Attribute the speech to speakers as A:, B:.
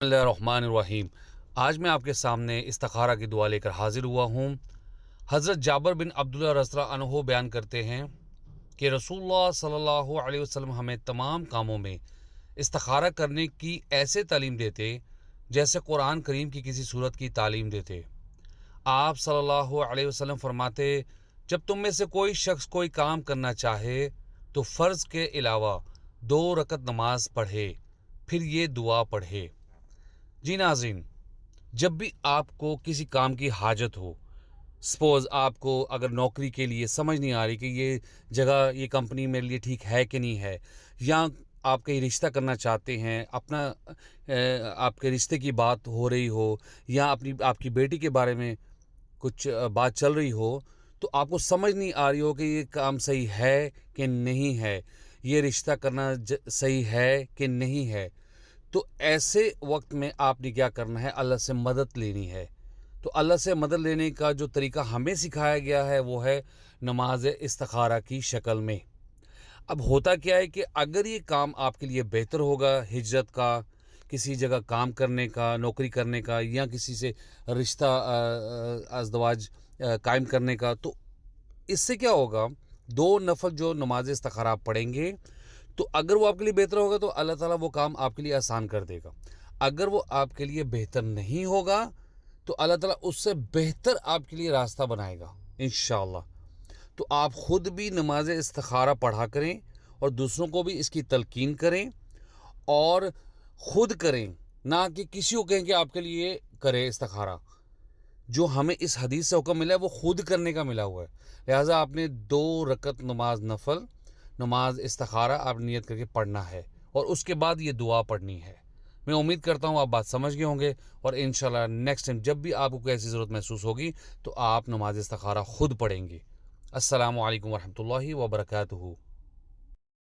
A: بسم اللہ الرحمن الرحیم۔ آج میں آپ کے سامنے استخارہ کی دعا لے کر حاضر ہوا ہوں۔ حضرت جابر بن عبداللہ رضی اللہ عنہ بیان کرتے ہیں کہ رسول اللہ صلی اللہ علیہ وسلم ہمیں تمام کاموں میں استخارہ کرنے کی ایسے تعلیم دیتے جیسے قرآن کریم کی کسی صورت کی تعلیم دیتے۔ آپ صلی اللہ علیہ وسلم فرماتے، جب تم میں سے کوئی شخص کوئی کام کرنا چاہے تو فرض کے علاوہ 2 رکعت نماز پڑھے، پھر یہ دعا پڑھے۔ جی ناظرین، جب بھی آپ کو کسی کام کی حاجت ہو، سپوز آپ کو اگر نوکری کے لیے سمجھ نہیں آ رہی کہ یہ جگہ، یہ کمپنی میرے لیے ٹھیک ہے کہ نہیں ہے، یا آپ کہیں رشتہ کرنا چاہتے ہیں، اپنا آپ کے رشتے کی بات ہو رہی ہو، یا آپ کی بیٹی کے بارے میں کچھ بات چل رہی ہو، تو آپ کو سمجھ نہیں آ رہی ہو کہ یہ کام صحیح ہے کہ نہیں ہے، یہ رشتہ کرنا صحیح ہے کہ نہیں ہے، تو ایسے وقت میں آپ نے کیا کرنا ہے؟ اللہ سے مدد لینی ہے۔ تو اللہ سے مدد لینے کا جو طریقہ ہمیں سکھایا گیا ہے وہ ہے نماز استخارہ کی شکل میں۔ اب ہوتا کیا ہے کہ اگر یہ کام آپ کے لیے بہتر ہوگا، ہجرت کا، کسی جگہ کام کرنے کا، نوکری کرنے کا، یا کسی سے رشتہ ازدواج قائم کرنے کا، تو اس سے کیا ہوگا؟ 2 نفل جو نماز استخارہ آپ پڑھیں گے، تو اگر وہ آپ کے لیے بہتر ہوگا تو اللہ تعالیٰ وہ کام آپ کے لیے آسان کر دے گا۔ اگر وہ آپ کے لیے بہتر نہیں ہوگا تو اللہ تعالیٰ اس سے بہتر آپ کے لیے راستہ بنائے گا انشاءاللہ۔ تو آپ خود بھی نماز استخارہ پڑھا کریں اور دوسروں کو بھی اس کی تلقین کریں، اور خود کریں، نہ کہ کسی کو کہیں کہ آپ کے لیے کرے استخارہ۔ جو ہمیں اس حدیث سے حکم ملا ہے وہ خود کرنے کا ملا ہوا ہے، لہٰذا آپ نے 2 رکعت نماز نفل، نماز استخارہ آپ نیت کر کے پڑھنا ہے، اور اس کے بعد یہ دعا پڑھنی ہے۔ میں امید کرتا ہوں آپ بات سمجھ گئے ہوں گے، اور انشاءاللہ نیکسٹ ٹائم جب بھی آپ کو کوئی ایسی ضرورت محسوس ہوگی تو آپ نماز استخارہ خود پڑھیں گے۔ السلام علیکم ورحمۃ اللہ وبرکاتہ۔